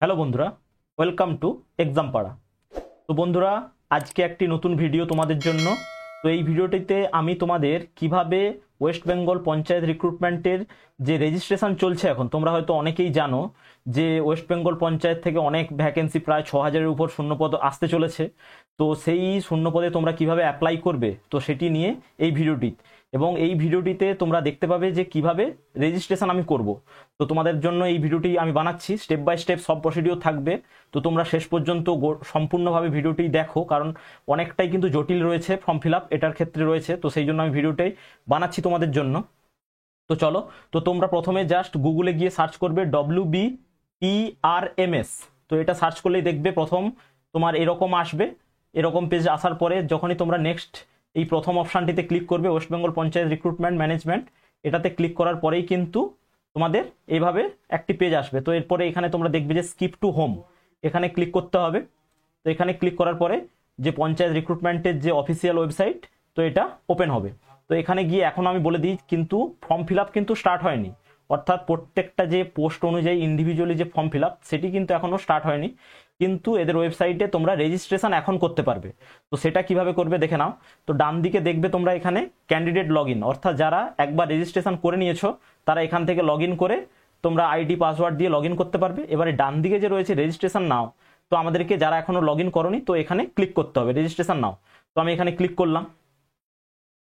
Hello বন্ধুরা, welcome to exam পাড়া। তো বন্ধুরা, আজকে একটি নতুন ভিডিও তোমাদের জন্য। তো এই ভিডিওটিতে আমি তোমাদের কিভাবে ওয়েস্ট বেঙ্গল পঞ্চায়েত রিক্রুটমেন্টের যে রেজিস্ট্রেশন চলছে, এখন তোমরা হয়তো অনেকেই জানো যে ওয়েস্ট বেঙ্গল পঞ্চায়েত থেকে অনেক ভ্যাকেন্সি, প্রায় 6,000-এর উপর শূন্যপদ আসতে চলেছে। তো সেই শূন্যপদে তোমরা কিভাবে অ্যাপ্লাই করবে, তো সেটি নিয়ে এই ভিডিওটি। এবং এই ভিডিওটিতে তোমরা দেখতে পাবে যে কিভাবে রেজিস্ট্রেশন আমি করব। তো তোমাদের জন্য এই ভিডিওটি আমি বানাচ্ছি, স্টেপ বাই স্টেপ সব প্রসিডিওর থাকবে। তো তোমরা শেষ পর্যন্ত সম্পূর্ণভাবে ভিডিওটি দেখো, কারণ অনেকটাই কিন্তু জটিল রয়েছে ফর্ম ফিল আপ এটার ক্ষেত্রে রয়েছে। তো সেই জন্য আমি ভিডিওটাই বানাচ্ছি তোমাদের জন্য। তো চলো, তো তোমরা প্রথমে জাস্ট গুগলে গিয়ে সার্চ করবে WBPRMS। তো এটা সার্চ করলেই দেখবে প্রথম তোমার এরকম আসবে। এরকম পেজ আসার পরে যখনই তোমরা নেক্সট এই প্রথম অপশানটিতে ক্লিক করবে, West Bengal panchayat recruitment management, এটাতে ক্লিক করার পরেই কিন্তু তোমাদের এইভাবে একটি পেজ আসবে। তো এরপরে এখানে তোমরা দেখবে যে স্কিপ টু হোম, এখানে ক্লিক করতে হবে। তো এখানে ক্লিক করার পরে যে পঞ্চায়েত রিক্রুটমেন্টের যে অফিসিয়াল ওয়েবসাইট, তো এটা ওপেন হবে। তো এখানে গিয়ে এখন আমি বলে দিই, কিন্তু ফর্ম ফিল আপ কিন্তু স্টার্ট হয়নি। অর্থাৎ প্রত্যেকটা যে পোস্ট অনুযায়ী ইন্ডিভিজুয়ালি যে ফর্ম ফিল আপ, সেটি কিন্তু এখনও স্টার্ট হয়নি। কিন্তু এদের ওয়েবসাইটে তোমরা রেজিস্ট্রেশন এখন করতে পারবে। তো সেটা কিভাবে করবে দেখে নাও। তো ডান দিকে দেখবে তোমরা এখানে ক্যান্ডিডেট লগ ইন, অর্থাৎ যারা একবার রেজিস্ট্রেশন করে নিয়েছো তারা এখান থেকে লগ ইন করে তোমরা আইডি পাসওয়ার্ড দিয়ে লগ ইন করতে পারবে। এবারে ডান দিকে যে রয়েছে রেজিস্ট্রেশন নাও, তো আমাদেরকে যারা এখনো লগ ইন করোনি, তো এখানে ক্লিক করতে হবে রেজিস্ট্রেশন নাও। তো আমি এখানে ক্লিক করলাম।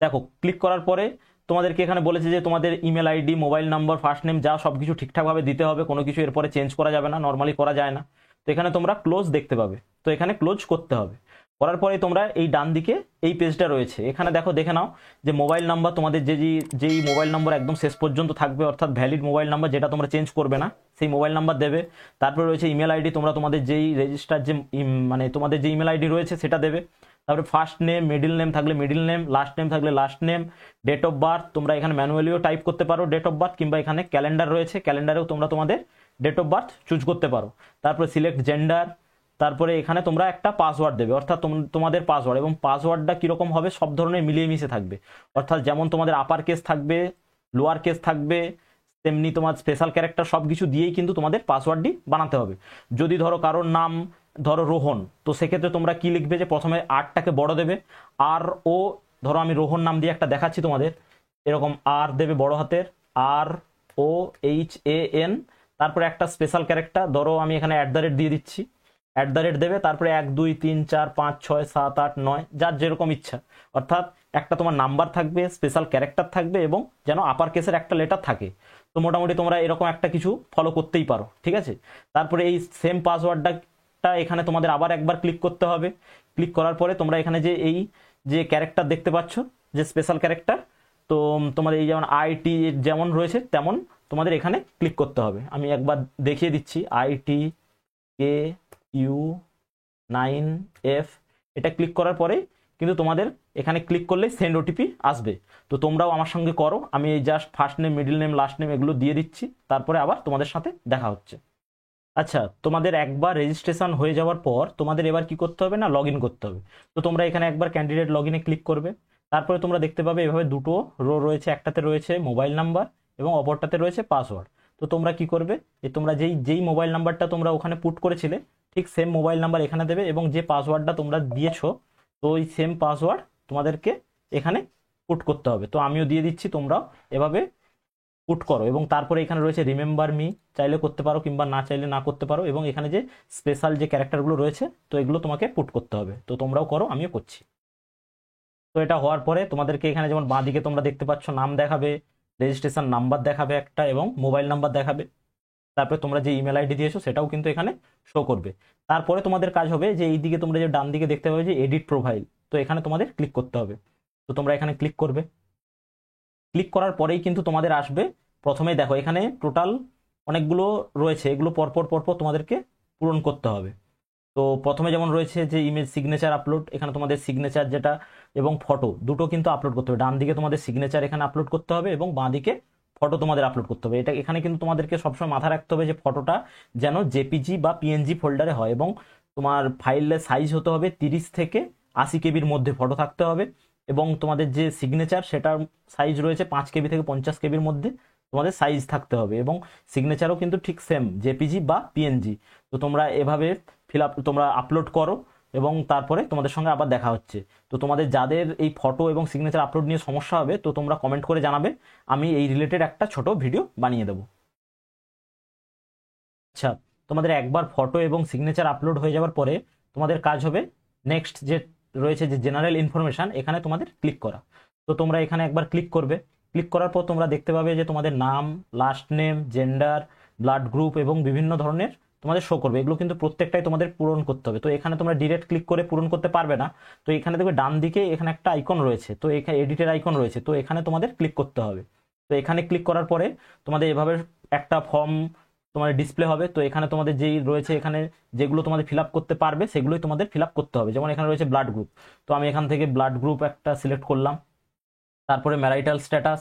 দেখো, ক্লিক করার পরে তোমাদেরকে এখানে বলেছে যে তোমাদের email ID, mobile number, first name যা সব কিছু ঠিকঠাকভাবে দিতে হবে, কোনো কিছু এরপরে চেঞ্জ করা যাবে না, নর্মালি করা যায় না। তো এখানে তোমরা ক্লোজ দেখতে পাবে, তো এখানে ক্লোজ করতে হবে। করার পরে তোমরা এই ডান দিকে এই পেজটা রয়েছে, এখানে দেখো, দেখে নাও যে মোবাইল নাম্বার তোমাদের যেই মোবাইল নাম্বার একদম শেষ পর্যন্ত থাকবে, অর্থাৎ ভ্যালিড মোবাইল নাম্বার যেটা তোমরা চেঞ্জ করবে না, সেই মোবাইল নাম্বার দেবে। তারপরে রয়েছে ইমেল আইডি, তোমরা তোমাদের যেই রেজিস্টার যে মানে তোমাদের যে ইমেল আইডি রয়েছে সেটা দেবে। তারপরে ফার্স্ট নেম, মিডিল নেম থাকলে মিডিল নেম, লাস্ট নেম থাকলে last name, date of birth তোমরা এখানে ম্যানুয়ালিও টাইপ করতে পারো ডেট অফ বার্থ, কিংবা এখানে ক্যালেন্ডার রয়েছে, ক্যালেন্ডারেও তোমরা তোমাদের ডেট অফ বার্থ চুজ করতে পারো। তারপরে সিলেক্ট জেন্ডার, তারপরে এখানে তোমরা একটা পাসওয়ার্ড দেবে, অর্থাৎ তোমাদের পাসওয়ার্ড, এবং পাসওয়ার্ডটা কীরকম হবে, সব ধরনের মিলিয়ে মিশে থাকবে। অর্থাৎ যেমন তোমাদের আপার কেস থাকবে, লোয়ার কেস থাকবে, তেমনি তোমার স্পেশাল ক্যারেক্টার সব কিছু দিয়েই কিন্তু তোমাদের পাসওয়ার্ডটি বানাতে হবে। যদি ধরো কারোর নাম ধরো রোহন, তো সেক্ষেত্রে তোমরা কি লিখবে, যে প্রথমে আরটাকে বড় দেবে, আর ও, ধরো আমি রোহন নাম দিয়ে একটা দেখাচ্ছি তোমাদের, এরকম আর দেবে বড় হাতের, ROHAN, তারপরে একটা স্পেশাল ক্যারেক্টার, ধরো আমি এখানে @ দিয়ে দিচ্ছি, @ দেবে, তারপরে 1 2 3 4 5 6 7 8 9, যার যেরকম ইচ্ছা। অর্থাৎ একটা তোমার নাম্বার থাকবে, স্পেশাল ক্যারেক্টার থাকবে, এবং যেন আপার কেসের একটা লেটার থাকে। তো মোটামুটি তোমরা এরকম একটা কিছু ফলো করতেই পারো, ঠিক আছে। তারপরে এই সেম পাসওয়ার্ডটা এখানে তোমাদের আবার একবার ক্লিক করতে হবে। ক্লিক করার পরে তোমরা এখানে যে এই যে ক্যারেক্টার দেখতে পাচ্ছ, যে স্পেশাল ক্যারেক্টার, তো তোমাদের এই যেমন IT যেমন রয়েছে তেমন তোমাদের এখানে ক্লিক করতে হবে। আমি একবার দেখিয়ে দিচ্ছি, ITKU9F, এটা ক্লিক করার পরে কিন্তু তোমাদের এখানে ক্লিক করলে সেন্ড OTP আসবে। তো তোমরাও আমার সঙ্গে করো, আমি এই just first name, middle name, last name এগুলো দিয়ে দিচ্ছি, তারপরে আবার তোমাদের সাথে দেখা হচ্ছে। আচ্ছা, তোমাদের একবার রেজিস্ট্রেশন হয়ে যাওয়ার পর তোমাদের এবার কি করতে হবে না, লগ ইন করতে হবে। তো তোমরা এখানে একবার ক্যান্ডিডেট লগ ইনে ক্লিক করবে। তারপরে তোমরা দেখতে পাবে এভাবে দুটো রো রয়েছে, একটাতে রয়েছে মোবাইল নাম্বার এবং অপরটাতে রয়েছে পাসওয়ার্ড। তো তোমরা কি করবে, যে তোমরা যেই মোবাইল নাম্বারটা তোমরা ওখানে পুট করেছিলে, ঠিক সেম মোবাইল নাম্বার এখানে দেবে, এবং যে পাসওয়ার্ডটা তোমরা দিয়েছো, তো ওই সেম পাসওয়ার্ড তোমাদেরকে এখানে পুট করতে হবে। তো আমিও দিয়ে দিচ্ছি, তোমরাও এভাবে পুট করো। এবং তারপরে এখানে রয়েছে রিমেম্বার মি, চাইলে করতে পারো কিংবা না চাইলে না করতে পারো, এবং এখানে যে স্পেশাল যে ক্যারেক্টারগুলো রয়েছে, তো এগুলো তোমাকে পুট করতে হবে। তো তোমরাও করো, আমিও করছি। তো এটা হওয়ার পরে তোমাদেরকে এখানে যেমন বাঁ দিকে তোমরা দেখতে পাচ্ছ নাম দেখাবে, রেজিস্ট্রেশন নাম্বার দেখাবে একটা, এবং মোবাইল নাম্বার দেখাবে। তারপরে তোমরা যে ইমেল আইডি দিয়েছো সেটাও কিন্তু এখানে শো করবে। তারপরে তোমাদের কাজ হবে যে এই দিকে তোমরা যে ডান দিকে দেখতে পাবে যে এডিট প্রোফাইল, তো এখানে তোমাদের ক্লিক করতে হবে। তো তোমরা এখানে ক্লিক করবে। ক্লিক করার পরেই কিন্তু তোমাদের আসবে, প্রথমেই দেখো এখানে টোটাল অনেকগুলো রয়েছে, এগুলো পরপর পরপর তোমাদেরকে পূরণ করতে হবে। তো প্রথমে যেমন রয়েছে যে ইমেজ সিগনেচার আপলোড, এখানে তোমাদের সিগনেচার যেটা এবং ফটো দুটো কিন্তু আপলোড করতে হবে। ডান দিকে তোমাদের সিগনেচার এখানে আপলোড করতে হবে, এবং বাঁ দিকে ফটো তোমাদের আপলোড করতে হবে। এটা এখানে কিন্তু তোমাদেরকে সবসময় মাথায় রাখতে হবে যে ফটোটা যেন জেপিজি বা পিএনজি ফোল্ডারে হয়, এবং তোমার ফাইলের সাইজ হতে হবে 30 থেকে 80 কেবির মধ্যে ফটো থাকতে হবে, এবং তোমাদের যে সিগনেচার সেটার সাইজ রয়েছে 5 কেবি থেকে 50 কেবির মধ্যে। তোমাদের সাইজ থাকতে হবে, এবং সিগনেচারও কিন্তু ঠিক সেম জেপিজি বা পিএনজি। তো তোমরা এভাবে তোমরা আপলোড করো, এবং তারপরে তোমাদের সঙ্গে আবার দেখা হচ্ছে। তো তোমাদের যাদের এই ফটো এবং সিগনেচার আপলোড নিয়ে সমস্যা হবে, তো তোমরা কমেন্ট করে জানাবে, আমি এই রিলেটেড একটা ছোট ভিডিও বানিয়ে দেবো। আচ্ছা, তোমাদের একবার ফটো এবং সিগনেচার আপলোড হয়ে যাওয়ার পরে তোমাদের কাজ হবে নেক্সট যে রয়েছে যে জেনারেল ইনফরমেশন, এখানে তোমাদের ক্লিক করা। তো তোমরা এখানে একবার ক্লিক করবে। ক্লিক করার পর তোমরা দেখতে পাবে যে তোমাদের নাম, last name, gender, blood group এবং বিভিন্ন ধরনের তোমাদের শো করবে। এগুলো কিন্তু প্রত্যেকটাই তোমাদের পূরণ করতে হবে। তো এখানে তোমরা ডিরেক্ট ক্লিক করে পূরণ করতে পারবে না। তো এখানে দেখবে ডান দিকে এখানে একটা আইকন রয়েছে, তো এখানে এডিটের আইকন রয়েছে, তো এখানে তোমাদের ক্লিক করতে হবে। তো এখানে ক্লিক করার পরে তোমাদের এভাবে একটা ফর্ম তোমাদের ডিসপ্লে হবে। তো এখানে তোমাদের যেই রয়েছে, এখানে যেগুলো তোমাদের ফিল আপ করতে পারবে সেগুলোই তোমাদের ফিল আপ করতে হবে। যেমন এখানে রয়েছে ব্লাড গ্রুপ, তো আমি এখান থেকে ব্লাড গ্রুপ একটা সিলেক্ট করলাম। তারপরে ম্যারিটাল স্ট্যাটাস,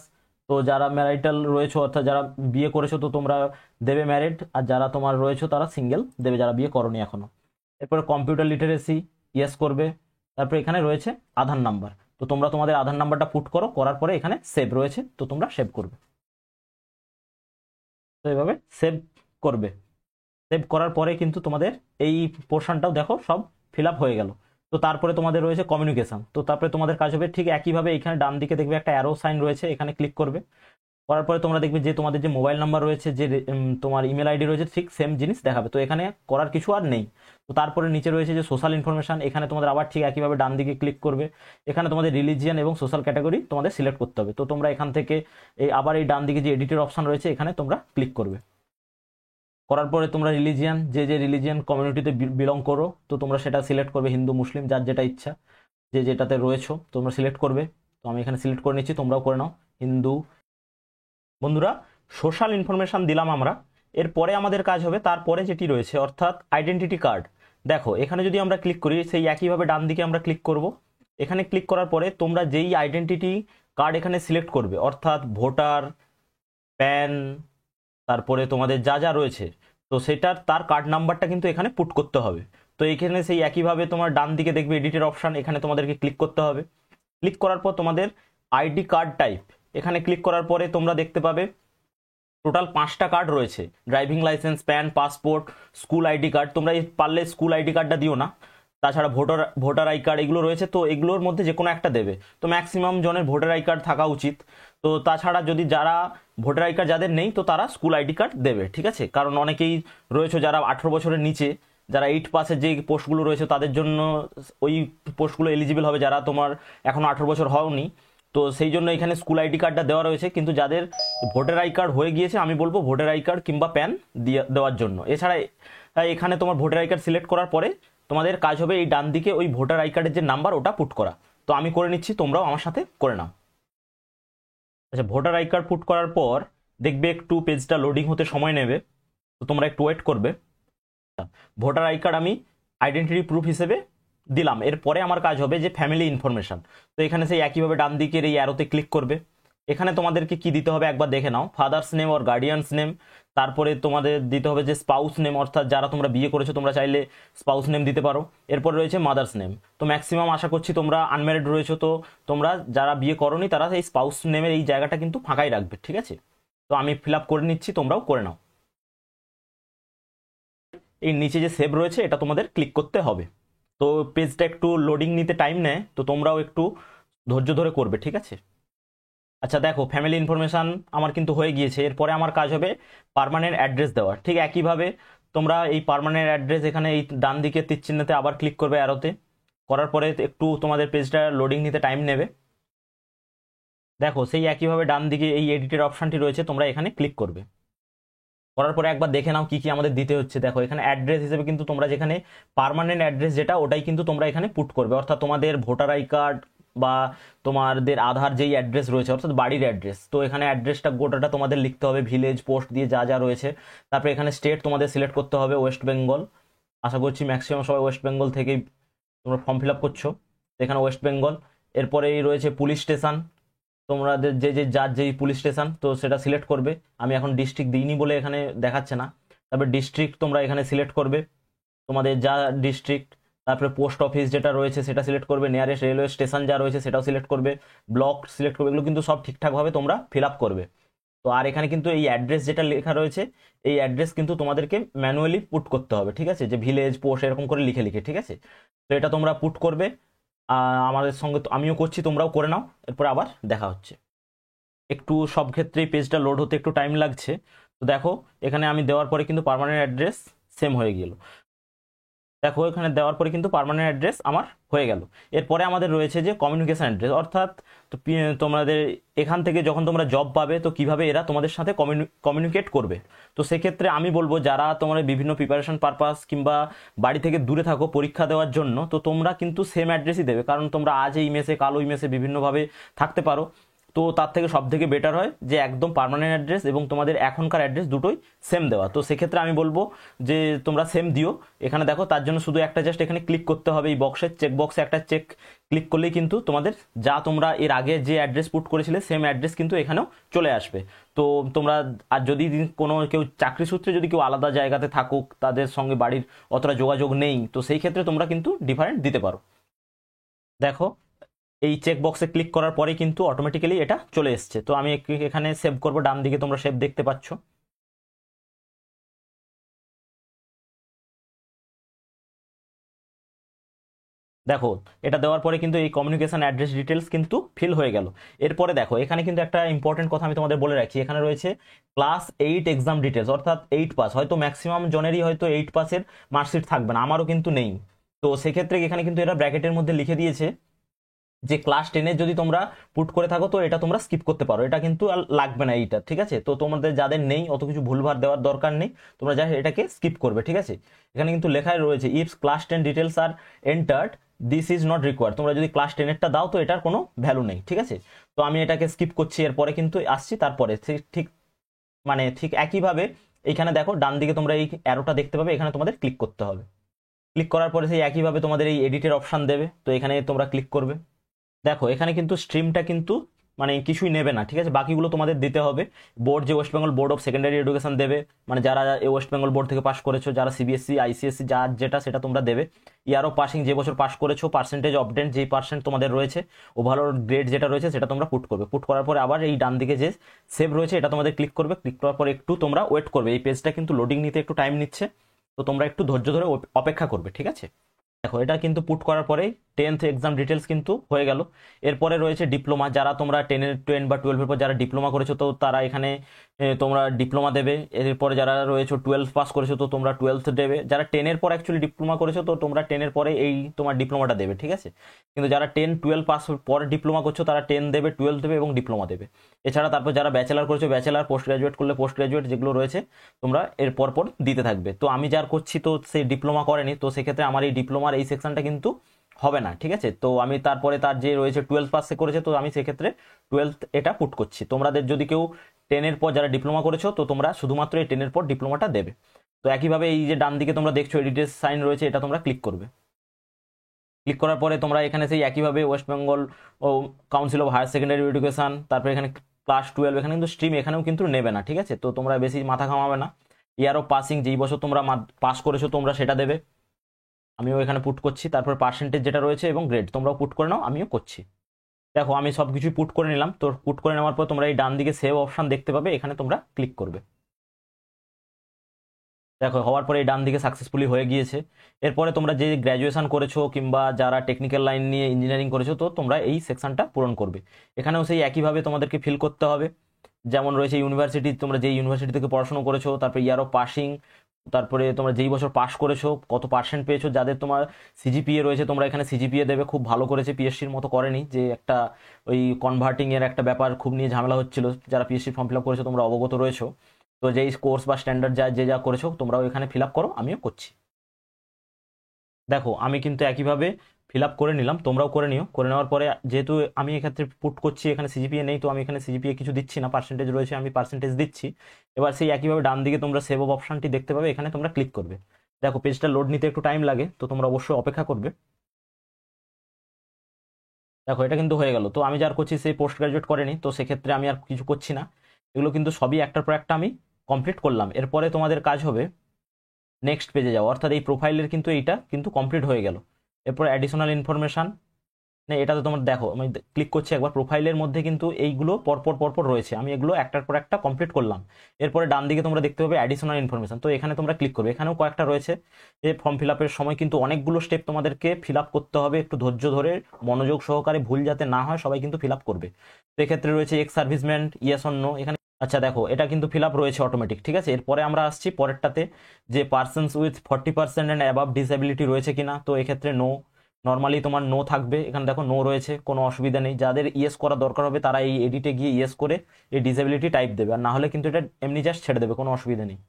তো যারা ম্যারিটাল রয়েছে অর্থাৎ যারা বিয়ে করেছো তো তোমরা দেবে ম্যারিড, আর যারা তোমার রয়েছে তারা সিঙ্গেল দেবে, যারা বিয়ে করনি এখনো। এরপরে কম্পিউটার লিটারেসি ইয়েস করবে। তারপরে এখানে রয়েছে আধার নাম্বার, তো তোমরা তোমাদের আধার নাম্বারটা পুট করো, করার পরে এখানে সেভ রয়েছে, তো তোমরা সেভ করবে। তো এইভাবে সেভ করবে। সেভ করার পরে কিন্তু তোমাদের এই পোর্শনটাও দেখো সব ফিল আপ হয়ে গেল। তো তারপরে তোমাদের রয়েছে কমিউনিকেশন, তো তারপরে তোমাদের কাজ হবে ঠিক একইভাবে এখানে ডান দিকে দেখবে একটা অ্যারো সাইন রয়েছে, এখানে ক্লিক করবে। করার পরে তোমরা দেখবে যে তোমাদের যে মোবাইল নাম্বার রয়েছে, যে তোমার ইমেল আইডি রয়েছে, ঠিক সেম জিনিস দেখাবে। তো এখানে করার কিছু আর নেই। তো তারপরে নিচে রয়েছে যে সোশ্যাল ইনফরমেশন, এখানে তোমাদের আবার ঠিক একইভাবে ডান দিকে ক্লিক করবে। এখানে তোমাদের রিলিজিয়ান এবং সোশ্যাল ক্যাটাগরি তোমাদের সিলেক্ট করতে হবে। তো তোমরা এখান থেকে আবার এই ডান দিকে যে এডিটের অপশন রয়েছে, এখানে তোমরা ক্লিক করবে। করার পরে তোমরা রিলিজিয়ান, যে যে রিলিজিয়ান কমিউনিটিতে বিলং করো, তো তোমরা সেটা সিলেক্ট করবে, হিন্দু মুসলিম যার যেটা ইচ্ছা, যে যেটাতে রয়েছো তোমরা সিলেক্ট করবে। তো আমি এখানে সিলেক্ট করে নিচ্ছি, তোমরাও করে নাও হিন্দু। বন্ধুরা, সোশ্যাল ইনফরমেশন দিলাম আমরা। এরপরে আমাদের কাজ হবে তারপরে যেটি রয়েছে অর্থাৎ আইডেন্টিটি কার্ড। দেখো এখানে যদি আমরা ক্লিক করি, সেই একইভাবে ডান দিকে আমরা ক্লিক করব। এখানে ক্লিক করার পরে তোমরা যেই আইডেন্টিটি কার্ড এখানে সিলেক্ট করবে অর্থাৎ ভোটার, প্যান, তারপরে তোমাদের যা যা রয়েছে, তো সেটার তার কার্ড নাম্বারটা কিন্তু এখানে পুট করতে হবে। তো এখানে সেই একইভাবে তোমার ডান দিকে দেখবে এডিটের অপশান, এখানে তোমাদেরকে ক্লিক করতে হবে। ক্লিক করার পর তোমাদের আইডি কার্ড টাইপ, এখানে ক্লিক করার পরে তোমরা দেখতে পাবে টোটাল 5টা কার্ড রয়েছে, driving licence, pan, passport, school ID card. তোমরা পারলে স্কুল আইডি কার্ডটা দিও না, তাছাড়া ভোটার আই কার্ড এগুলো রয়েছে, তো এগুলোর মধ্যে যে কোনো একটা দেবে। তো ম্যাক্সিমাম জনের ভোটার আই কার্ড থাকা উচিত। তো তাছাড়া যদি যারা ভোটার আই কার্ড যাদের নেই, তো তারা স্কুল আইডি কার্ড দেবে, ঠিক আছে। কারণ অনেকেই রয়েছে যারা 18 বছরের নিচে, যারা 8 পাসের যে পোস্টগুলো রয়েছে তাদের জন্য ওই পোস্টগুলো এলিজিবল হবে, যারা তোমার এখনো 18 বছর হওনি। তো সেই জন্য এখানে স্কুল আইডি কার্ডটা দেওয়া রয়েছে। কিন্তু যাদের ভোটার আই কার্ড হয়ে গিয়েছে, আমি বলবো ভোটার আই কার্ড কিংবা প্যান দেওয়ার জন্য। এছাড়া এখানে তোমার ভোটার আই কার্ড সিলেক্ট করার পরে তোমাদের কাজ হবে এই ডান দিকে ওই ভোটার আই কার্ডের যে নাম্বার ওটা পুট করা। তো আমি করে নিচ্ছি, তোমরাও আমার সাথে করে নাও। আচ্ছা, ভোটার আই কার্ড পুট করার পর দেখবে একটু পেজটা লোডিং হতে সময় নেবে, তো তোমরা একটু ওয়েট করবে। ভোটার আই কার্ড আমি আইডেন্টিটি প্রুফ হিসেবে দিলাম। এরপরে আমার কাজ হবে যে ফ্যামিলি ইনফরমেশন। তো এখানে সেই একইভাবে ডান দিকের এই অ্যারোতে ক্লিক করবে। এখানে তোমাদেরকে কি দিতে হবে একবার দেখে নাও, father's name or guardian's name. তারপরে তোমাদের দিতে হবে যে স্পাউস নেম, অর্থাৎ যারা তোমরা বিয়ে করেছো তোমরা চাইলে স্পাউস নেম দিতে পারো। এরপর রয়েছে মাদার্স নেম। তো ম্যাক্সিমাম আশা করছি তোমরা আনম্যারিড রয়েছো, তো তোমরা যারা বিয়ে করোনি তারা এই স্পাউস নেমের এই জায়গাটা কিন্তু ফাঁকাই রাখবে, ঠিক আছে। তো আমি ফিল আপ করে নিচ্ছি, তোমরাও করে নাও। এই নিচে যে সেভ রয়েছে এটা তোমাদের ক্লিক করতে হবে। তো পেজটা একটু লোডিং নিতে টাইম নেয়, তো তোমরাও একটু ধৈর্য ধরে করবে, ঠিক আছে। আচ্ছা দেখো, ফ্যামিলি ইনফরমেশান আমার কিন্তু হয়ে গিয়েছে। এরপরে আমার কাজ হবে পার্মানেন্ট অ্যাড্রেস দেওয়ার। ঠিক একইভাবে তোমরা এই পার্মানেন্ট অ্যাড্রেস এখানে এই ডান দিকে তীর চিহ্নতে আবার ক্লিক করবে অ্যারোতে। করার পরে একটু তোমাদের পেজটা লোডিং নিতে টাইম নেবে। দেখো সেই একইভাবে ডান দিকে এই এডিটের অপশানটি রয়েছে, তোমরা এখানে ক্লিক করবে। করার পরে একবার দেখে নাও কি কি আমাদের দিতে হচ্ছে। দেখো এখানে অ্যাড্রেস হিসেবে কিন্তু তোমরা যেখানে পার্মানেন্ট অ্যাড্রেস যেটা, ওটাই কিন্তু তোমরা এখানে পুট করবে। অর্থাৎ তোমাদের ভোটার আই কার্ড বা তোমাদের আধার যেই অ্যাড্রেস রয়েছে অর্থাৎ বাড়ির অ্যাড্রেস, তো এখানে অ্যাড্রেসটা গোটাটা তোমাদের লিখতে হবে, ভিলেজ, পোস্ট দিয়ে যা যা রয়েছে। তারপরে এখানে স্টেট তোমাদের সিলেক্ট করতে হবে ওয়েস্ট বেঙ্গল। আশা করছি ম্যাক্সিমাম সবাই ওয়েস্ট বেঙ্গল থেকেই তোমরা ফর্ম ফিল আপ করছো, এখানে ওয়েস্ট বেঙ্গল। এরপরেই রয়েছে পুলিশ স্টেশন, তোমাদের যে যে যার যেই পুলিশ স্টেশন তো সেটা সিলেক্ট করবে। আমি এখন ডিস্ট্রিক্ট দিইনি বলে এখানে দেখাচ্ছে না। তারপরে ডিস্ট্রিক্ট তোমরা এখানে সিলেক্ট করবে, তোমাদের যা ডিস্ট্রিক্ট। তারপরে পোস্ট অফিস যেটা রয়েছে সেটা সিলেক্ট করবে, নিয়ারেস্ট রেলওয়ে স্টেশন যা রয়েছে সেটাও সিলেক্ট করবে, ব্লক সিলেক্ট করবে। এগুলো কিন্তু সব ঠিকঠাকভাবে তোমরা ফিল আপ করবে। তো আর এখানে কিন্তু এই অ্যাড্রেস যেটা লেখা রয়েছে, এই অ্যাড্রেস কিন্তু তোমাদেরকে ম্যানুয়ালি পুট করতে হবে, ঠিক আছে, যে ভিলেজ পোস্ট এরকম করে লিখে লিখে, ঠিক আছে। তো এটা তোমরা পুট করবে, আমাদের সঙ্গে তো আমিও করছি, তোমরাও করে নাও, এরপর আবার দেখা হচ্ছে। একটু সব ক্ষেত্রেই পেজটা লোড হতে একটু টাইম লাগছে। তো দেখো এখানে আমি দেওয়ার পরে কিন্তু পার্মানেন্ট অ্যাড্রেস সেম হয়ে গেল। দেখো এখানে দেওয়ার পরে কিন্তু পার্মানেন্ট অ্যাড্রেস আমার হয়ে গেল। এরপরে আমাদের রয়েছে যে কমিউনিকেশন অ্যাড্রেস, অর্থাৎ তোমাদের এখান থেকে যখন তোমরা জব পাবে তো কিভাবে এরা তোমাদের সাথে কমিউনিকেট করবে। তো সেক্ষেত্রে আমি বলবো যারা তোমরা বিভিন্ন প্রিপারেশন পারপাস কিংবা বাড়ি থেকে দূরে থাকো পরীক্ষা দেওয়ার জন্য, তো তোমরা কিন্তু সেম অ্যাড্রেসই দেবে, কারণ তোমরা আজ এই মেসে কাল ওই মেসে বিভিন্নভাবে থাকতে পারো। তো তার থেকে সব থেকে বেটার হয় যে একদম পার্মানেন্ট অ্যাড্রেস এবং তোমাদের এখনকার অ্যাড্রেস দুটোই সেম দেওয়া। তো সেক্ষেত্রে আমি বলবো যে তোমরা সেম দিও। এখানে দেখো তার জন্য শুধু একটা জাস্ট এখানে ক্লিক করতে হবে, এই বক্সের চেক বক্সে একটা চেক ক্লিক করলেই কিন্তু তোমাদের যা তোমরা এর আগে যে অ্যাড্রেস পুট করেছিলে সেম অ্যাড্রেস কিন্তু এখানেও চলে আসবে। তো তোমরা আর যদি কোনো কেউ চাকরি সূত্রে যদি কেউ আলাদা জায়গাতে থাকুক, তাদের সঙ্গে বাড়ির অতটা যোগাযোগ নেই, তো সেই ক্ষেত্রে তোমরা কিন্তু ডিফারেন্ট দিতে পারো। দেখো এই চেক বক্সে ক্লিক করার পরে কিন্তু অটোমেটিক্যালি এটা চলে এসছে। তো আমি এখানে সেভ করব, ডান দিকে তোমরা সেভ দেখতে পাচ্ছ। দেখো এটা দেওয়ার পরে কিন্তু এই কমিউনিকেশন অ্যাড্রেস ডিটেলস কিন্তু ফিল হয়ে গেল। এরপরে দেখো এখানে কিন্তু একটা ইম্পর্টেন্ট কথা আমি তোমাদের বলে রাখি, এখানে রয়েছে ক্লাস 8 এক্সাম ডিটেলস, অর্থাৎ 8 পাস। হয়তো ম্যাক্সিমাম জনেরই হয়তো 8 পাসের মার্কশিট থাকবে না, আমারও কিন্তু নেই। তো সেক্ষেত্রে এখানে কিন্তু এরা ব্র্যাকেটের মধ্যে লিখে দিয়েছে যে ক্লাস 10 যদি তোমরা পুট করে থাকো তো এটা তোমরা স্কিপ করতে পারো, এটা কিন্তু আর লাগবে না এইটা, ঠিক আছে। তো তোমাদের যাদের নেই অত কিছু ভুলভাল দেওয়ার দরকার নেই, তোমরা যা এটাকে স্কিপ করবে, ঠিক আছে। এখানে কিন্তু লেখাই রয়েছে if class 10 details are entered this is not required, তোমরা যদি ক্লাস 10-এরটা দাও তো এটার কোনো ভ্যালু নেই, ঠিক আছে। তো আমি এটাকে স্কিপ করছি, এরপরে কিন্তু আসছি তারপরে ঠিক মানে ঠিক একইভাবে এইখানে দেখো ডান দিকে তোমরা এই অ্যারোটা দেখতে পাবে, এখানে তোমাদের ক্লিক করতে হবে। ক্লিক করার পরে সেই একইভাবে তোমাদের এই এডিটের অপশন দেবে, তো এখানে তোমরা ক্লিক করবে। দেখো এখানে কিন্তু স্ট্রিমটা কিন্তু মানে কিছুই নেবে না, ঠিক আছে, বাকিগুলো তোমাদের দিতে হবে। বোর্ড যে West Bengal board of secondary education দেবে, মানে যারা ওয়েস্ট বেঙ্গল বোর্ড থেকে পাস করেছো, যারা সিবিএসসি আইসিএসসি যার যেটা সেটা তোমরা দেবে। ইয়ার অফ পাসিং যে বছর পাস করেছো, পার্সেন্টেজ অবডেন্ট যেই পার্সেন্ট তোমাদের রয়েছে, ওভারঅল গ্রেড যেটা রয়েছে সেটা তোমরা পুট করবে। পুট করার পরে আবার এই ডান দিকে যে সেভ রয়েছে এটা তোমাদের ক্লিক করবে। ক্লিক করার পরে একটু তোমরা ওয়েট করবে, এই পেজটা কিন্তু লোডিং নিতে একটু টাইম নিচ্ছে, তো তোমরা একটু ধৈর্য ধরে অপেক্ষা করবে, ঠিক আছে। দেখো এটা কিন্তু পুট করার পরেই 10th এক্সাম ডিটেলস কিন্তু হয়ে গেল। এরপরে রয়েছে ডিপ্লোমা, যারা তোমরা 10 বা 12-এর পর যারা ডিপ্লোমা করেছো তো তারা এখানে তোমরা ডিপ্লোমা দেবে। এরপরে যারা রয়েছে 12 পাস করেছো তো তোমরা 12th দেবে। যারা 10-এর পর অ্যাকচুয়ালি ডিপ্লোমা করেছো তো তোমরা 10-এর পরে এই তোমার ডিপ্লোমাটা দেবে, ঠিক আছে। কিন্তু যারা 10-12 পাস পরে ডিপ্লোমা করছো তারা 10 দেবে, 12 দেবে এবং ডিপ্লোমা দেবে। এছাড়া তারপর যারা ব্যাচেলার করেছো ব্যাচেলার, পোস্ট গ্রাজুয়েট করলে পোস্ট গ্রাজুয়েট, যেগুলো রয়েছে তোমরা এর পর দিতে থাকবে। তো আমি যার করছি তো সেই ডিপ্লোমা করেনি, তো সেক্ষেত্রে আমার এই ডিপ্লোমার এই সেকশনটা কিন্তু হবে না, ঠিক আছে। তো আমি তারপরে তার যে রয়েছে 12 পাস করেছে তো আমি সেক্ষেত্রে 12 এটা পুট করছি। তোমাদের যদি কেউ 10-এর পর যারা ডিপ্লোমা করেছো তো তোমরা শুধুমাত্র এই 10-এর পর ডিপ্লোমাটা দেবে। তো একইভাবে এই যে ডান দিকে তোমরা দেখছো এডিটের সাইন রয়েছে, এটা তোমরা ক্লিক করবে। ক্লিক করার পরে তোমরা এখানে সেই একইভাবে ওয়েস্ট বেঙ্গল ও council of higher secondary education, তারপরে এখানে ক্লাস 12, এখানে কিন্তু স্ট্রিম এখানেও কিন্তু নেবে না, ঠিক আছে। তো তোমরা বেশি মাথা ঘামাবে না। ইয়ার অফ পাসিং যেই বছর তোমরা পাস করেছো তোমরা সেটা দেবে, আমিও এখানে পুট করছি। তারপর পার্সেন্টেজ যেটা রয়েছে এবং গ্রেড তোমরাও পুট করে নাও, আমিও করছি। দেখো আমি সব কিছুই পুট করে নিলাম। তো পুট করে নেওয়ার পর তোমরা এই ডান দিকে সেভ অপশন দেখতে পাবে, এখানে তোমরা ক্লিক করবে। দেখো হওয়ার পরে এই ডান দিকে সাকসেসফুলি হয়ে গিয়েছে। এরপরে তোমরা যে গ্র্যাজুয়েশন করেছো কিংবা যারা টেকনিক্যাল লাইন নিয়ে ইঞ্জিনিয়ারিং করেছো তো তোমরা এই সেকশনটা পূরণ করবে। এখানেও সেই একইভাবে তোমাদেরকে ফিল করতে হবে, যেমন রয়েছে ইউনিভার্সিটি, তোমরা যেই ইউনিভার্সিটি থেকে পড়াশোনা করেছো, তারপর ইয়ার অফ পাসিং, তারপরে তোমরা যেই বছর পাস করেছো কত পার্সেন্ট পেয়েছো, যাদের তোমার সিজিপিএ রয়েছে তোমরা এখানে সিজিপিএ দেবে। খুব ভালো করেছে, পিএসসির মতো করেনি, যে একটা ওই কনভার্টিং এর একটা ব্যাপার খুব নিয়ে ঝামেলা হচ্ছিল, যারা পিএসসি ফর্ম ফিল আপ করেছো তোমরা অবগত রয়েছো। তো যেই কোর্স বা স্ট্যান্ডার্ড যা করেছো তোমরাও এখানে ফিল আপ করো, আমিও করছি। দেখো আমি কিন্তু একইভাবে ফিল আপ করে নিলাম, তোমরাও করে নিও। করে নেওয়ার পরে যেহেতু আমি এক্ষেত্রে পুট করছি, এখানে সিজিপিএ নেই তো আমি এখানে সিজিপিএ কিছু দিচ্ছি না, পার্সেন্টেজ রয়েছে আমি পার্সেন্টেজ দিচ্ছি। এবার সেই একইভাবে ডান দিকে তোমরা সেভ অপশনটি দেখতে পাবে, এখানে তোমরা ক্লিক করবে। দেখো পেজটা লোড নিতে একটু টাইম লাগে, তো তোমরা অবশ্যই অপেক্ষা করবে। দেখো এটা কিন্তু হয়ে গেল। তো আমি যার করছি সেই পোস্ট গ্রাজুয়েট করেনি, তো সেক্ষেত্রে আমি আর কিছু করছি না। এগুলো কিন্তু সবই একটার পর একটা আমি কমপ্লিট করলাম। এরপরে তোমাদের কাজ হবে নেক্সট পেজে যাও, অর্থাৎ এই প্রোফাইলের কিন্তু এইটা কিন্তু কমপ্লিট হয়ে গেল। এরপর অ্যাডিশনাল ইনফরমেশান না, এটাতে তোমার দেখো আমি ক্লিক করছি একবার, প্রোফাইলের মধ্যে কিন্তু এইগুলো পরপর পরপর রয়েছে, আমি এগুলো একটার পর একটা কমপ্লিট করলাম। এরপরে ডান দিকে তোমরা দেখতে পাবে অ্যাডিশনাল ইনফরমেশন, তো এখানে তোমরা ক্লিক করবে, এখানেও কয়েকটা রয়েছে। এই ফর্ম ফিল আপের সময় কিন্তু অনেকগুলো স্টেপ তোমাদেরকে ফিল আপ করতে হবে, একটু ধৈর্য ধরে মনোযোগ সহকারে, ভুল যাতে না হয়, সবাই কিন্তু ফিল আপ করবে। তো এক্ষেত্রে রয়েছে ex serviceman, yes or no, এখানে আচ্ছা দেখো এটা কিন্তু ফিল আপ রয়েছে অটোমেটিক, ঠিক আছে। এরপরে আমরা আসছি পরেরটাতে, যে persons with 40% and above disability রয়েছে কিনা, তো এক্ষেত্রে নো, নর্মালি তোমার নো থাকবে, এখানে দেখো নো রয়েছে, কোনো অসুবিধা নেই। যাদের ইয়েস করা দরকার হবে তারা এই এডিটে গিয়ে ইয়েস করে এই ডিসেবিলিটি টাইপ দেবে, আর না হলে কিন্তু এটা এমনি জাস্ট ছেড়ে দেবে, কোনো অসুবিধা নেই।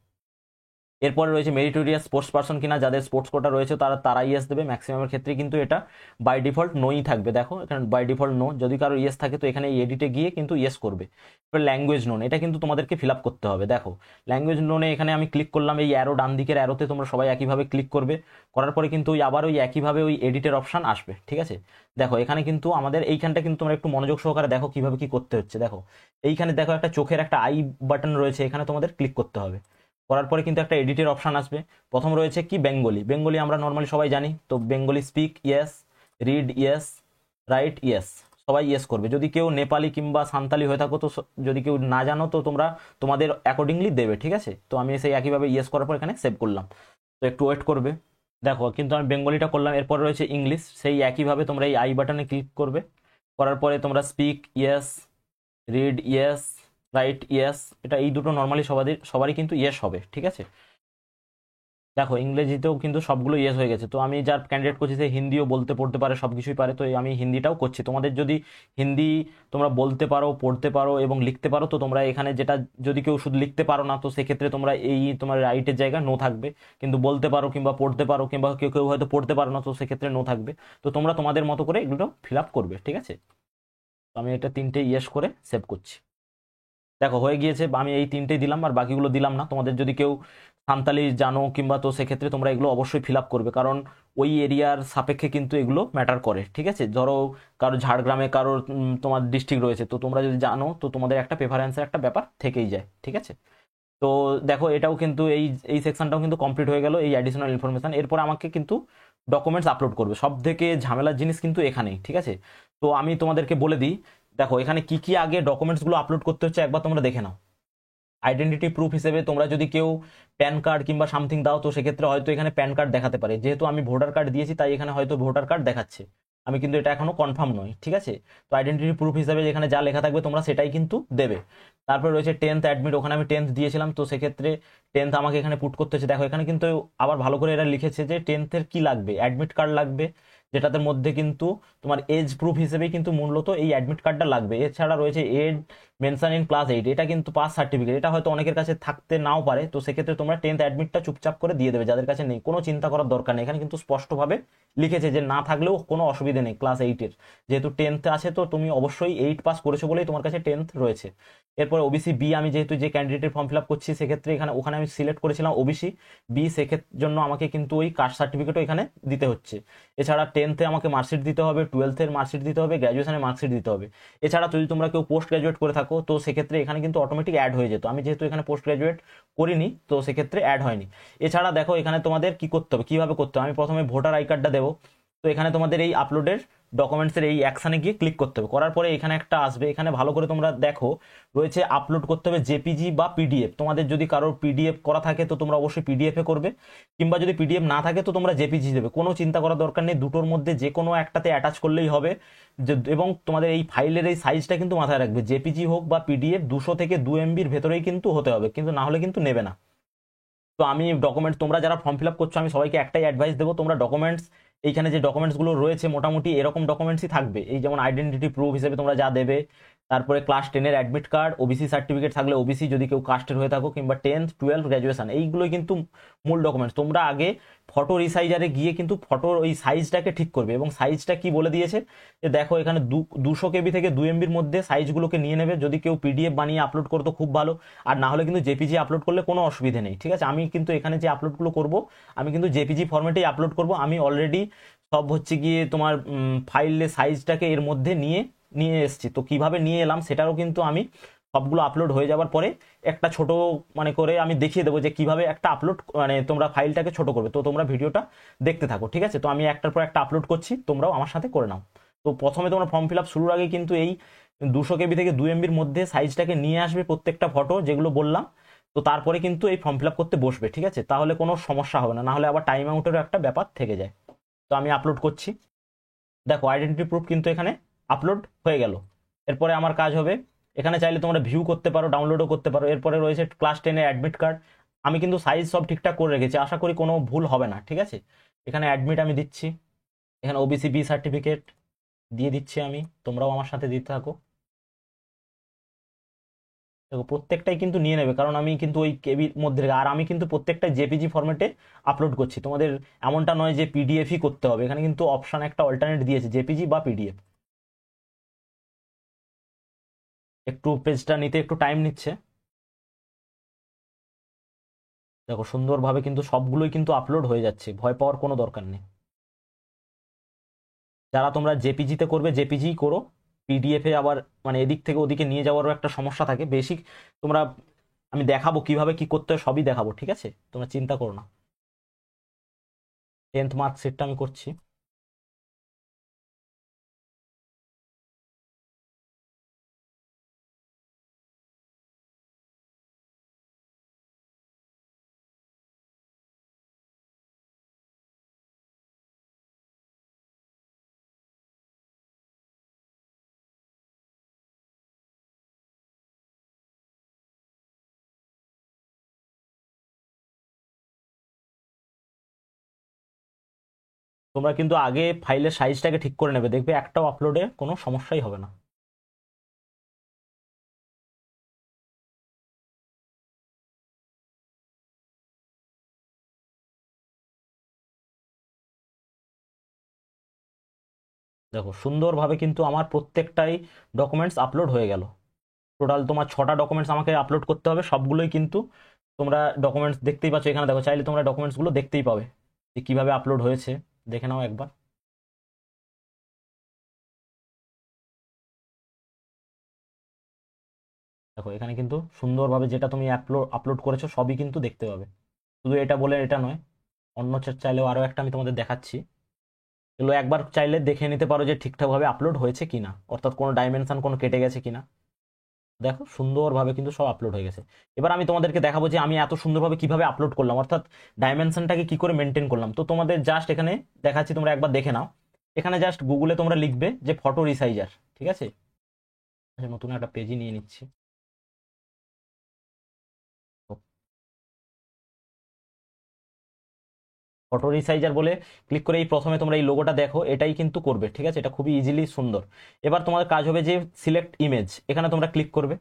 এরপরে রয়েছে মেরিটোরিয়াস স্পোর্টস পার্সন কিনা, যাদের স্পোর্টস কোটা রয়েছে তারা ইয়েস দেবে, ম্যাক্সিমামের ক্ষেত্রে কিন্তু এটা বাই ডিফল্ট নোই থাকবে, দেখো এখানে বাই ডিফল্ট নো, যদি কারো ইয়েস থাকে তো এখানে এডিটে গিয়ে কিন্তু ইয়েস করবে। এবার ল্যাঙ্গুয়েজ নোন, এটা কিন্তু তোমাদেরকে ফিল আপ করতে হবে। দেখো ল্যাঙ্গুয়েজ নোনে এখানে আমি ক্লিক করলাম, এই অ্যারো ডান দিকের অ্যারোতে তোমরা সবাই একইভাবে ক্লিক করবে, করার পরে কিন্তু আবার ওই একইভাবে ওই এডিটের অপশান আসবে, ঠিক আছে। দেখো এখানে কিন্তু আমাদের এইখানটা কিন্তু তোমরা একটু মনোযোগ সহকারে দেখো কিভাবে কি করতে হচ্ছে। দেখো এইখানে দেখো একটা চোখের একটা আই বাটন রয়েছে, এখানে তোমাদের ক্লিক করতে হবে, করার পরে কিন্তু একটা এডিটের অপশান আসবে। প্রথম রয়েছে কি বেঙ্গলি, বেঙ্গলি আমরা নর্মালি সবাই জানি, তো Bengali speak yes, read yes, right yes, সবাই ইয়েস করবে। যদি কেউ নেপালি কিংবা সান্তালি হয়ে থাকো তো যদি কেউ না জানো তো তোমরা তোমাদের অ্যাকর্ডিংলি দেবে, ঠিক আছে। তো আমি সেই একইভাবে ইয়েস করার পর এখানে সেভ করলাম, তো একটু ওয়েট করবে। দেখো কিন্তু আমি বেঙ্গলিটা করলাম, এরপর রয়েছে ইংলিশ, সেই একইভাবে তোমরা এই আই বাটনে ক্লিক করবে, করার পরে তোমরা speak yes, read yes, right yes, এটা এই দুটো নর্মালি সবারই কিন্তু ইয়েস হবে, ঠিক আছে। দেখো ইংরেজিতেও কিন্তু সবগুলো ইয়েস হয়ে গেছে। তো আমি যার ক্যান্ডিডেট করছি সে হিন্দিও বলতে পড়তে পারে, সব কিছুই পারে, তো আমি হিন্দিটাও করছি। তোমাদের যদি হিন্দি তোমরা বলতে পারো, পড়তে পারো এবং লিখতে পারো, তো তোমরা এখানে যেটা, যদি কেউ শুধু লিখতে পারো না তো সেক্ষেত্রে তোমরা এই তোমার রাইটের জায়গায় নো থাকবে, কিন্তু বলতে পারো কিংবা পড়তে পারো কিংবা কেউ কেউ হয়তো পড়তে পারো না তো সেক্ষেত্রে নো থাকবে। তো তোমরা তোমাদের মতো করে এগুলো ফিল আপ করবে, ঠিক আছে। তো আমি এটা 3টে ইয়েস করে সেভ করছি। দেখো হয়ে গিয়েছে, আমি এই 3টেই দিলাম আর বাকিগুলো দিলাম না। তোমাদের যদি কেউ সান্তালি জানো কিংবা, তো সেক্ষেত্রে তোমরা এগুলো অবশ্যই ফিল আপ করবে, কারণ ওই এরিয়ার সাপেক্ষে কিন্তু এগুলো ম্যাটার করে, ঠিক আছে। ধরো কারো ঝাড়গ্রামে কারোর তোমার ডিস্ট্রিক্ট রয়েছে, তো তোমরা যদি জানো তো তোমাদের একটা প্রেফারেন্সের একটা ব্যাপার থেকেই যায়, ঠিক আছে। তো দেখো এটাও কিন্তু এই এই সেকশনটাও কিন্তু কমপ্লিট হয়ে গেল, এই অ্যাডিশনাল ইনফরমেশন। এরপর আমাকে কিন্তু ডকুমেন্টস আপলোড করবে, সব থেকে ঝামেলার জিনিস কিন্তু এখানেই, ঠিক আছে। তো আমি তোমাদেরকে বলে দিই, দেখো এখানে কি কি আগে ডকুমেন্টসগুলো আপলোড করতে হচ্ছে একবার তোমরা দেখে নাও। আইডেন্টিটি প্রুফ হিসেবে তোমরা যদি কেউ প্যান কার্ড কিংবা সামথিং দাও তো সেক্ষেত্রে হয়তো এখানে প্যান কার্ড দেখাতে পারে, যেহেতু আমি ভোটার কার্ড দিয়েছি তাই এখানে হয়তো ভোটার কার্ড দেখাচ্ছে, আমি কিন্তু এটা এখনো কনফার্ম নয়, ঠিক আছে। তো আইডেন্টিটি প্রুফ হিসেবে যেখানে যা লেখা থাকবে তোমরা সেটাই কিন্তু দেবে। তারপরে রয়েছে 10th অ্যাডমিট, ওখানে আমি 10th দিয়েছিলাম, তো সেক্ষেত্রে 10th আমাকে এখানে পুট করতে হচ্ছে। দেখো এখানে কিন্তু আবার ভালো করে এরা লিখেছে যে 10th-এর কি লাগবে, অ্যাডমিট কার্ড লাগবে, যেটাদের মধ্যে কিন্তু তোমার এজ প্রুফ হিসেবেই কিন্তু মূলত এই অ্যাডমিট কার্ডটা লাগবে। এছাড়া রয়েছে এড মেনশন ইন ক্লাস 8, এটা কিন্তু পাস সার্টিফিকেট, এটা হয়তো অনেকের কাছে থাকতে নাও পারে, তো সেক্ষেত্রে তোমরা 10th অ্যাডমিটটা চুপচাপ করে দিয়ে দেবে, যাদের কাছে নেই কোনো চিন্তা করার দরকার নেই। এখানে কিন্তু স্পষ্টভাবে লিখেছে যে না থাকলেও কোনো অসুবিধা নেই, ক্লাস 8-এর যেহেতু 10th আছে তো তুমি অবশ্যই 8 পাস করেছো বলেই তোমার কাছে 10th রয়েছে। এরপর ওবিসি বি, আমি যেহেতু যে ক্যান্ডিডেটের ফর্ম ফিল আপ করছি সেক্ষেত্রে ওখানে আমি সিলেক্ট করেছিলাম ওবিসি বি, সেক্ষেত্রে জন্য আমাকে কিন্তু ওই কাস্ট সার্টিফিকেটও এখানে দিতে হচ্ছে। এছাড়া 10th-এ আমাকে মার্কশিট দিতে হবে, 12th-এর মার্কশিট দিতে হবে, গ্র্যাজুয়েশনের মার্কশিট দিতে হবে। এছাড়া যদি তোমরা কেউ পোস্ট গ্র্যাজুয়েট করে থাকো তো সেক্ষেত্রে এখানে কিন্তু অটোমেটিক অ্যাড হয়ে যেত, আমি যেহেতু এখানে পোস্ট গ্র্যাজুয়েট করিনি তো সেক্ষেত্রে অ্যাড হয়নি। এছাড়া দেখো এখানে তোমাদের কি করতে হবে, কিভাবে করতে হবে, আমি প্রথমে ভোটার আই কার্ডটা দেবো, তো এখানে তোমাদের এই আপলোডের ডকুমেন্টসের এই অ্যাকশানে গিয়ে ক্লিক করতে হবে, করার পরে এখানে একটা আসবে, এখানে ভালো করে তোমরা দেখো রয়েছে আপলোড করতে হবে জেপিজি বা পিডিএফ। তোমাদের যদি কারোর পিডিএফ করা থাকে তো তোমরা অবশ্যই পিডিএফ এ করবে, কিংবা যদি পিডিএফ না থাকে তো তোমরা জেপিজি দেবে, কোনো চিন্তা করার দরকার নেই, দুটোর মধ্যে যে কোনো একটাতে অ্যাটাচ করলেই হবে। এবং তোমাদের এই ফাইলের এই সাইজটা কিন্তু মাথায় রাখবে, জেপিজি হোক বা পিডিএফ 200 থেকে 2 MB-র ভেতরেই কিন্তু হতে হবে, কিন্তু না হলে কিন্তু নেবে না। তো আমি ডকুমেন্টস, তোমরা যারা ফর্ম ফিল আপ করছো আমি সবাইকে একটাই অ্যাডভাইস দেবো, তোমরা ডকুমেন্টস এইখানে যে ডকুমেন্টসগুলো রয়েছে মোটামুটি এরকম ডকুমেন্টসই থাকবে, এই যেমন আইডেন্টিটি প্রুফ হিসেবে তোমরা যা দেবে, তারপরে ক্লাস 10-এর অ্যাডমিট কার্ড, ওবিসি সার্টিফিকেট থাকলে ওবিসি যদি কেউ কাস্টের হয়ে থাকো, কিংবা 10th 12th গ্র্যাজুয়েশন, এইগুলোই কিন্তু মূল ডকুমেন্টস। তোমরা আগে ফটো রিসাইজারে গিয়ে কিন্তু ফটোর ওই সাইজটাকে ঠিক করবে, এবং সাইজটা কি বলে দিয়েছে যে দেখো এখানে 200 KB থেকে 2 MB-র মধ্যে সাইজগুলোকে নিয়ে নেবে, যদি কেউ পিডিএফ বানিয়ে আপলোড করতো খুব ভালো, আর না হলে কিন্তু জেপিজি আপলোড করলে কোনো অসুবিধা নেই, ঠিক আছে। আমি কিন্তু এখানে যে আপলোডগুলো করব আমি কিন্তু জেপিজি ফরম্যাটেই আপলোড করব, আমি অলরেডি সব হচ্ছে গিয়ে তোমার ফাইলের সাইজটাকে এর মধ্যে নিয়ে নিয়ে এসেছি। তো কিভাবে নিয়ে এলাম সেটারও কিন্তু আমি সবগুলো আপলোড হয়ে যাওয়ার পরে একটা ছোট মানে করে আমি দেখিয়ে দেবো যে কিভাবে একটা আপলোড মানে তোমরা ফাইলটাকে ছোট করবে। তো তোমরা ভিডিওটা দেখতে থাকো, ঠিক আছে। তো আমি একটার পর একটা আপলোড করছি, তোমরাও আমার সাথে করে নাও। তো প্রথমে তোমরা ফর্ম ফিল আপ শুরুর আগে কিন্তু এই 200 KB থেকে 2 MBর মধ্যে সাইজটাকে নিয়ে আসবে প্রত্যেকটা ফটো যেগুলো বললাম। তো তারপরে কিন্তু এই ফর্ম ফিল আপ করতে বসবে, ঠিক আছে? তাহলে কোনো সমস্যা হবে না, নাহলে আবার টাইম আউটেরও একটা ব্যাপার থেকে যায়। তো আমি আপলোড করছি। দেখো আইডেন্টিটি প্রুফ কিন্তু এখানে আপলোড হয়ে গেল। এরপরে আমার কাজ হবে, এখানে চাইলে তোমরা ভিউ করতে পারো, ডাউনলোডও করতে পারো। এরপরে রয়েছে ক্লাস 10-এর অ্যাডমিট কার্ড। আমি কিন্তু সাইজ সব ঠিকঠাক করে রেখেছি, আশা করি কোনো ভুল হবে না, ঠিক আছে? এখানে অ্যাডমিট আমি দিচ্ছি, এখানে ওবিসি বি সার্টিফিকেট দিয়ে দিচ্ছি আমি, তোমরাও আমার সাথে দিতে থাকো। দেখো প্রত্যেকটাই কিন্তু নিয়ে নেবে, কারণ আমি কিন্তু ওই কেবির মধ্যে, আর আমি কিন্তু প্রত্যেকটা জেপিজি ফরম্যাটে আপলোড করছি। তোমাদের এমনটা নয় যে পিডিএফই করতে হবে, এখানে কিন্তু অপশন একটা অল্টারনেট দিয়েছে, জেপিজি বা পিডিএফ। একটু পেজটা নিতে একটু টাইম নিচ্ছে। দেখো সুন্দরভাবে কিন্তু সবগুলোই কিন্তু আপলোড হয়ে যাচ্ছে, ভয় পাওয়ার কোনো দরকার নেই। যারা তোমরা জেপিজিতে করবে জেপিজি করো, পিডিএফে আবার মানে এদিক থেকে ওদিকে নিয়ে যাওয়ারও একটা সমস্যা থাকে বেশি। তোমরা, আমি দেখাবো কিভাবে কি করতে হয়, সবই দেখাবো, ঠিক আছে? তোমরা চিন্তা করো না। 10th মার্কশিটটা আমি করছি। তোমরা কিন্তু আগে ফাইলের সাইজটাকে ঠিক করে নেবে, দেখবে একটাও আপলোডে কোনো সমস্যাই হবে না। দেখো সুন্দরভাবে কিন্তু আমার প্রত্যেকটাই ডকুমেন্টস আপলোড হয়ে গেল। টোটাল তোমার 6টা ডকুমেন্টস আমাকে আপলোড করতে হবে, সবগুলোই কিন্তু তোমরা ডকুমেন্টস দেখতেই পাচ্ছ এখানে। দেখো চাইলে তোমরা ডকুমেন্টসগুলো দেখতেই পাবে যে কীভাবে আপলোড হয়েছে, দেখে নাও একবার। দেখো এখানে কিন্তু সুন্দরভাবে যেটা তুমি আপলোড করেছো সবই কিন্তু দেখতে পাবে। শুধু এটা বলে এটা নয়, অন্য চাইলেও আরও একটা আমি তোমাদের দেখাচ্ছি। এগুলো একবার চাইলে দেখে নিতে পারো যে ঠিকঠাকভাবে আপলোড হয়েছে কিনা, অর্থাৎ কোনো ডাইমেনশন কোনো কেটে গেছে কিনা। দেখো সুন্দরভাবে কিন্তু সব আপলোড হয়ে গেছে। এবার আমি তোমাদেরকে দেখাবো যে আমি এত সুন্দরভাবে কিভাবে আপলোড করলাম, অর্থাৎ ডাইমেনশনটাকে কি করে মেনটেন করলাম। তো তোমাদের জাস্ট এখানে দেখাচ্ছি, তোমরা একবার দেখে নাও। এখানে জাস্ট গুগলে তোমরা লিখবে যে ফটো রিসাইজার, ঠিক আছে? আচ্ছা, নতুন একটা পেজই নিয়ে নিচ্ছি। ফটো রিসাইজার বলে ক্লিক করে এই প্রথমে তোমরা এই লোগোটা দেখো, এটাই কিন্তু করবে, ঠিক আছে? এটা খুবই ইজিলি সুন্দর। এবার তোমাদের কাজ হবে যে সিলেক্ট ইমেজ, এখানে তোমরা ক্লিক করবে।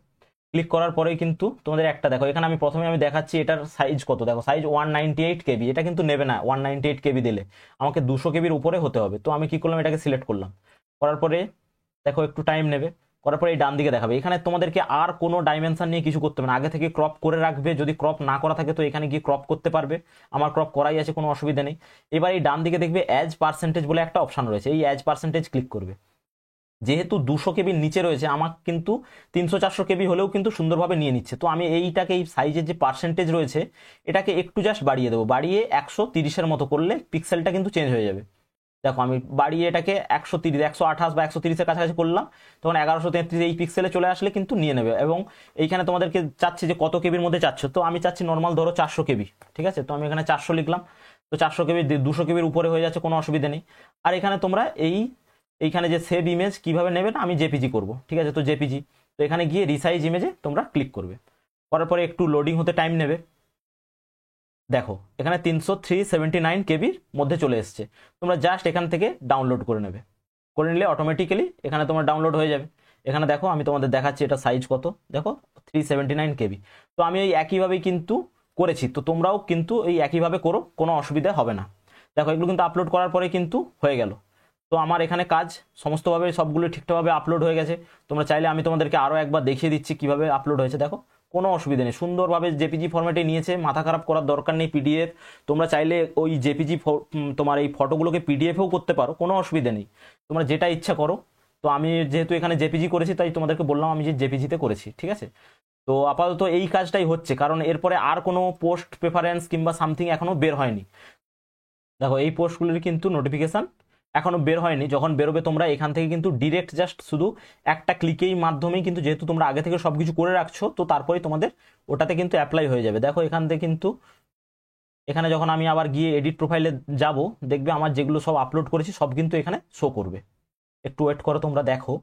ক্লিক করার পরেই কিন্তু তোমাদের একটা, দেখো এখানে আমি প্রথমে আমি দেখাচ্ছি এটার সাইজ কত। দেখো সাইজ 198 KB, এটা কিন্তু নেবে না 198 KB দিলে, আমাকে 200 KBর উপরে হতে হবে। তো আমি কি করলাম, এটাকে সিলেক্ট করলাম। করার পরে দেখো একটু টাইম নেবে, করার পরে এই ডান দিকে দেখাবে। এখানে তোমাদেরকে আর কোনো ডাইমেনশন নিয়ে কিছু করতে হবে না, আগে থেকে ক্রপ করে রাখবে। যদি ক্রপ না করা থাকে তো এখানে গিয়ে ক্রপ করতে পারবে, আমার ক্রপ করাই আছে, কোনো অসুবিধা নেই। এবার এই ডান দিকে দেখবে অ্যাজ পার্সেন্টেজ বলে একটা অপশন রয়েছে, এই অ্যাজ পার্সেন্টেজ ক্লিক করবে। যেহেতু 200 KBর নিচে রয়েছে, আমার কিন্তু 300-400 KB হলেও কিন্তু সুন্দরভাবে নিয়ে নিচ্ছে। তো আমি এইটাকে, এই সাইজের যে পার্সেন্টেজ রয়েছে এটাকে একটু জাস্ট বাড়িয়ে দেবো, বাড়িয়ে 130-এর মতো করলে পিক্সেলটা কিন্তু চেঞ্জ হয়ে যাবে। দেখো আমি বাড়িয়ে এটাকে 130, 128 বা 130-এর কাছাকাছি করলাম, তখন 1133 এই পিক্সেলে চলে আসলে কিন্তু নিয়ে নেবে। এবং এইখানে তোমাদেরকে চাচ্ছি যে কত কেবির মধ্যে চাচ্ছ, তো আমি চাচ্ছি নর্মাল ধরো 400 KB, ঠিক আছে? তো আমি এখানে 400 লিখলাম। তো 400 KB 200 KBর উপরে হয়ে যাচ্ছে, কোনো অসুবিধা নেই। আর এখানে তোমরা এইখানে যে সেভ ইমেজ কিভাবে নেবে না, আমি জেপিজি করব, ঠিক আছে? তো জেপিজি, তো এখানে গিয়ে রিসাইজ ইমেজে তোমরা ক্লিক করবে। করার পরে একটু লোডিং হতে টাইম নেবে। দেখো এখানে 379 KBর মধ্যে চলে এসছে। তোমরা জাস্ট এখান থেকে ডাউনলোড করে নেবে, করে নিলে অটোমেটিক্যালি এখানে তোমার ডাউনলোড হয়ে যাবে। এখানে দেখো আমি তোমাদের দেখাচ্ছি এটা সাইজ কত, দেখো 379 KB। তো আমি এই একইভাবেই কিন্তু করেছি, তো তোমরাও কিন্তু এই একইভাবে করো, কোনো অসুবিধা হবে না। দেখো এগুলো কিন্তু আপলোড করার পরে কিন্তু হয়ে গেল। তো আমার এখানে কাজ সমস্তভাবে সবগুলো ঠিকঠাকভাবে আপলোড হয়ে গেছে। তোমরা চাইলে আমি তোমাদেরকে আরও একবার দেখিয়ে দিচ্ছি কিভাবে আপলোড হয়েছে। দেখো কোনো অসুবিধা নেই, সুন্দরভাবে জেপিজি ফরম্যাটে নিয়েছে, মাথা খারাপ করার দরকার নেই। পিডিএফ তোমরা চাইলে ওই জেপিজি তোমার এই ফটোগুলোকে পিডিএফেও করতে পারো, কোনো অসুবিধা নেই, তোমরা যেটা ইচ্ছা করো। তো আমি যেহেতু এখানে জেপিজি করেছি তাই তোমাদেরকে বললাম আমি যে জেপিজিতে করেছি, ঠিক আছে? তো আপাতত এই কাজটাই হচ্ছে, কারণ এরপরে আর কোনো পোস্ট প্রেফারেন্স কিংবা সামথিং এখনো বের হয়নি। দেখো এই পোস্টগুলির কিন্তু নোটিফিকেশান এখনো বের হয়নি, যখন বেরোবে তোমরা এখান থেকে কিন্তু ডিরেক্ট জাস্ট শুধু একটা ক্লিকেই মাধ্যমেই কিন্তু, যেহেতু তোমরা আগে থেকে সবকিছু করে রাখছো, তো তারপরে তোমাদের ওটাতে কিন্তু অ্যাপ্লাই হয়ে যাবে। দেখো এখান থেকে কিন্তু, এখানে যখন আমি আবার গিয়ে এডিট প্রোফাইলে যাব, দেখবে আমার যেগুলো সব আপলোড করেছি সব কিন্তু এখানে শো করবে। একটু ওয়েট করো, তোমরা দেখো।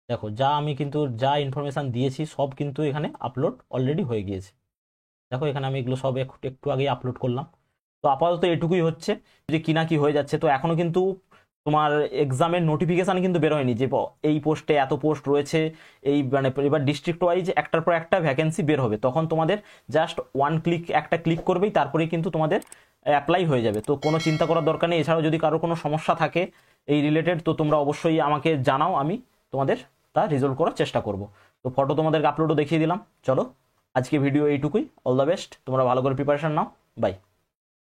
দেখো আমি কিন্তু যা ইনফরমেশন দিয়েছি সব কিন্তু এখানে আপলোড অলরেডি হয়ে গিয়েছে। দেখো এখানে আমি এগুলো সব একটু একটু আগে আপলোড করলাম। তো আপাতত এটুকুই হচ্ছে, যে কি না কি হয়ে যাচ্ছে। তো এখনো কিন্তু তোমার এক্সামের নোটিফিকেশান কিন্তু বের হয়নি যে এই পোস্টে এত পোস্ট রয়েছে, এই মানে এবার ডিস্ট্রিক্ট ওয়াইজ একটার পর একটা ভ্যাকেন্সি বের হবে, তখন তোমাদের জাস্ট একটা ক্লিক করবেই, তারপরেই কিন্তু তোমাদের অ্যাপ্লাই হয়ে যাবে। তো কোনো চিন্তা করার দরকার নেই। এছাড়াও যদি কারো কোনো সমস্যা থাকে এই রিলেটেড, তো তোমরা অবশ্যই আমাকে জানাও, আমি তোমাদের তা রিজলভ করার চেষ্টা করব। তো ফটো তোমাদেরকে আপলোডও দেখিয়ে দিলাম। চলো আজকে ভিডিও এইটুকুই। অল দ্য বেস্ট, তোমরা ভালো করে প্রিপারেশন নাও। বাই।